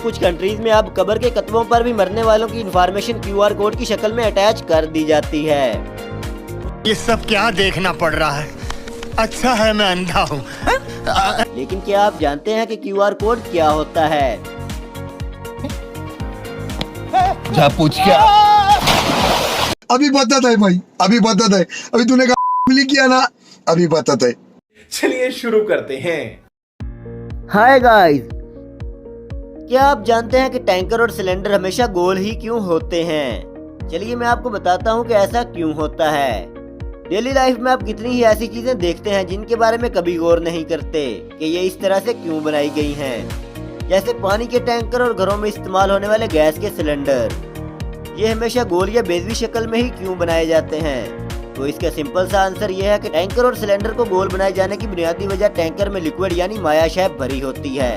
कुछ कंट्रीज में अब कब्र के कतबों पर भी मरने वालों की इंफॉर्मेशन QR कोड की शक्ल में अटैच कर दी जाती है। ये सब क्या देखना पड़ रहा है? अच्छा है मैं अंधा हूँ। लेकिन क्या आप जानते हैं कि QR कोड क्या होता है? जा पूछ क्या? अभी बताता है भाई, अभी बताता है। अभी तूने कहा किया ना, अभी बताता है। चलिए शुरू करते हैं। हाय गाइस, क्या आप जानते हैं कि टैंकर और सिलेंडर हमेशा गोल ही क्यों होते हैं? चलिए मैं आपको बताता हूँ कि ऐसा क्यों होता है। डेली लाइफ में आप कितनी ही ऐसी चीजें देखते हैं जिनके बारे में कभी गौर नहीं करते कि ये इस तरह से क्यों बनाई गई हैं। जैसे पानी के टैंकर और घरों में इस्तेमाल होने वाले गैस के सिलेंडर, ये हमेशा गोल या बेजवी शक्ल में ही क्यों बनाए जाते हैं? तो इसका सिंपल सा आंसर ये है कि टैंकर और सिलेंडर को गोल बनाए जाने की बुनियादी वजह टैंकर में लिक्विड यानी मायाशाय भरी होती है,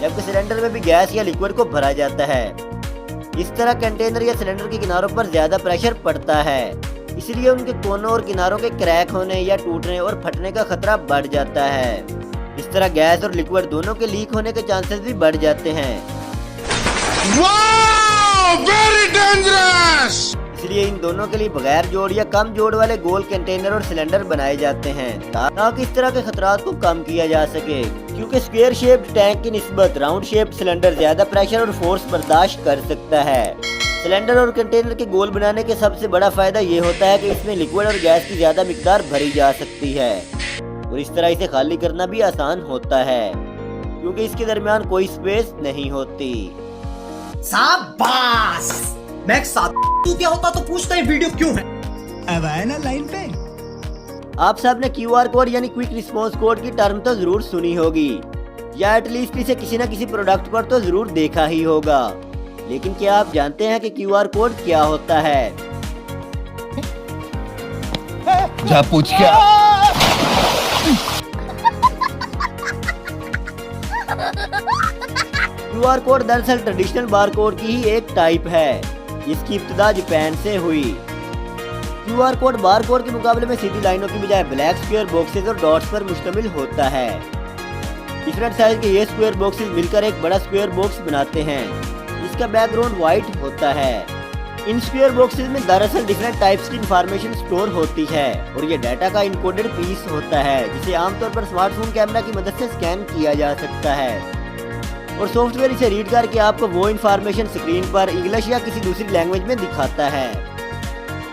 जबकि सिलेंडर में भी गैस या लिक्विड को भरा जाता है। इस तरह कंटेनर या सिलेंडर के किनारों पर ज्यादा प्रेशर पड़ता है, इसलिए उनके कोनों और किनारों के क्रैक होने या टूटने और फटने का खतरा बढ़ जाता है। इस तरह गैस और लिक्विड दोनों के लीक होने के चांसेस भी बढ़ जाते हैं। Very dangerous. इसलिए इन दोनों के लिए बगैर जोड़ या कम जोड़ वाले गोल कंटेनर और सिलेंडर बनाए जाते हैं ताकि इस तरह के खतरात को कम किया जा सके, क्योंकि स्क्वायर शेप्ड टैंक की निस्बत राउंड शेप्ड सिलेंडर ज्यादा प्रेशर और फोर्स बर्दाश्त कर सकता है। सिलेंडर और कंटेनर के गोल बनाने के सबसे बड़ा फायदा ये होता है कि इसमें लिक्विड और गैस की ज्यादा मिकदार भरी जा सकती है और इस तरह इसे खाली करना भी आसान होता है, क्योंकि इसके दरमियान कोई स्पेस नहीं होती। शाबाश! मैं क्या होता तो पूछता है वीडियो क्यों है? अब आए ना लाइन पे। आप सब ने QR कोड यानी क्विक रिस्पांस कोड की टर्म तो जरूर सुनी होगी या एटलीस्ट इसे किसी न किसी प्रोडक्ट पर तो जरूर देखा ही होगा। लेकिन क्या आप जानते हैं कि QR कोड क्या होता है? जा पूछ क्या? QR कोड दरअसल ट्रेडिशनल बार कोड की ही एक टाइप है, जिसकी इब्तिदा जापान से हुई। QR कोड बार कोड के मुकाबले में सीधी लाइनों की बजाय ब्लैक स्क्वायर बॉक्सेस और डॉट्स पर मुश्तमिल होता है। डिफरेंट साइज के ये स्क्वायर बॉक्सेस मिलकर एक बड़ा स्क्वायर बॉक्स बनाते हैं, जिसका बैकग्राउंड व्हाइट होता है। इन स्क्वायर बॉक्सेस में दरअसल डिफरेंट टाइप्स की इंफॉर्मेशन स्टोर होती है और ये डाटा का इनकोडेड पीस होता है, जिसे आमतौर पर स्मार्टफोन कैमरा की मदद से स्कैन किया जा सकता है और सॉफ्टवेयर इसे रीड करके आपको वो इन्फॉर्मेशन स्क्रीन पर इंग्लिश या किसी दूसरी लैंग्वेज में दिखाता है।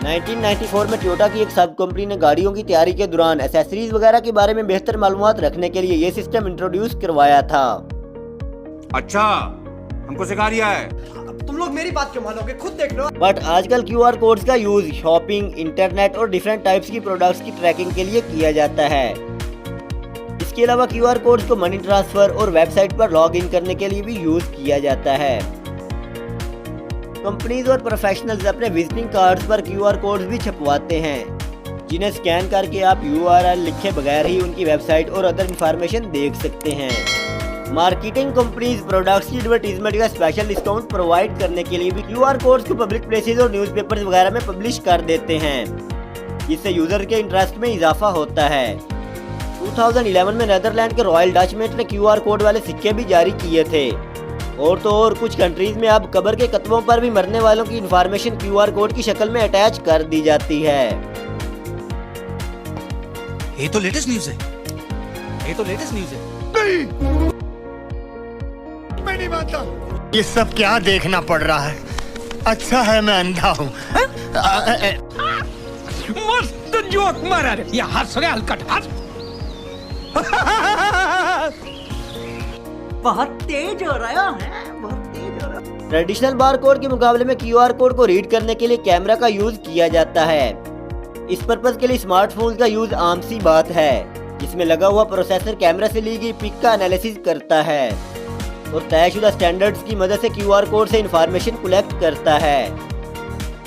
1994 में टोयोटा की एक सब कंपनी ने गाड़ियों की तैयारी के दौरान एसेसरीज वगैरह के बारे में बेहतर मालूमात रखने के लिए ये सिस्टम इंट्रोड्यूस करवाया था। अच्छा, हमको सिखा रिया है। अब तुम लोग मेरी बात क्यों मानोगे? खुद देख लो। बट आजकल QR कोड्स का यूज शॉपिंग, इंटरनेट और डिफरेंट टाइप्स की प्रोडक्ट्स की ट्रैकिंग के लिए किया जाता है। इसके अलावा QR कोड्स को मनी ट्रांसफर और वेबसाइट पर लॉग इन करने के लिए भी यूज किया जाता है। कंपनीज और प्रोफेशनल्स अपने विजिटिंग कार्ड्स पर QR कोड्स भी छपवाते हैं, जिन्हें स्कैन करके आप URL लिखे बगैर ही उनकी वेबसाइट और अदर इंफॉर्मेशन देख सकते हैं। मार्केटिंग कंपनीज प्रोडक्ट्स की एडवर्टीजमेंट का स्पेशल डिस्काउंट प्रोवाइड करने के लिए भी QR कोड्स को पब्लिक प्लेसेस और न्यूज़पेपर्स वगैरह में पब्लिश कर देते हैं, जिससे यूजर के इंटरेस्ट में इजाफा होता है। 2011 में नेदरलैंड के रॉयल डच मिंट ने QR कोड वाले सिक्के भी जारी किए थे। और तो और कुछ कंट्रीज में अब कब्र के कतबों पर भी मरने वालों की इंफॉर्मेशन QR कोड की शक्ल में अटैच कर दी जाती है। ये तो लेटेस्ट न्यूज़ है। ये तो लेटेस्ट न्यूज़ है। मैं नहीं मानता। ये सब क्या देखना पड़ रहा है? अच्छा है मैं अंधा हूँ। मस्त जोक मारा रे। ये हंस रहे हलकट हंस। बहुत तेज हो रहा है, बहुत तेज हो रहा है। ट्रेडिशनल बार कोड के मुकाबले में QR कोड को रीड करने के लिए कैमरा का यूज किया जाता है। इस पर्पज के लिए स्मार्टफोन का यूज आम सी बात है, जिसमें लगा हुआ प्रोसेसर कैमरा से ली गई पिक का एनालिसिस करता है और तयशुदा स्टैंडर्ड्स की मदद से QR कोड से इंफॉर्मेशन कलेक्ट करता है।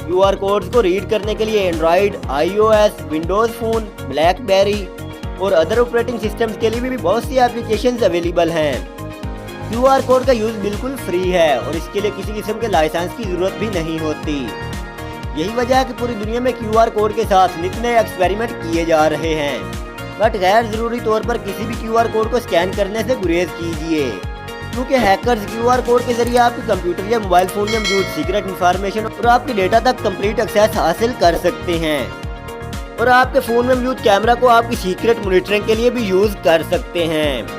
QR कोड्स को रीड करने के लिए Android, iOS, Windows phone, blackberry और अदर ऑपरेटिंग सिस्टम्स के लिए भी बहुत सी एप्लीकेशंस अवेलेबल हैं। QR कोड का यूज बिल्कुल फ्री है और इसके लिए किसी किस्म के लाइसेंस की जरूरत भी नहीं होती। यही वजह है कि पूरी दुनिया में QR कोड के साथ नित नए एक्सपेरिमेंट किए जा रहे हैं। बट गैर जरूरी तौर पर किसी भी QR कोड को स्कैन करने से गुरेज कीजिए, क्योंकि हैकर्स QR कोड के जरिए आपके कंप्यूटर या मोबाइल फोन में मौजूद सीक्रेट इंफॉर्मेशन और आपके डेटा तक कंप्लीट एक्सेस हासिल कर सकते हैं और आपके फोन में मौजूद कैमरा को आपकी सीक्रेट मॉनिटरिंग के लिए भी यूज कर सकते हैं।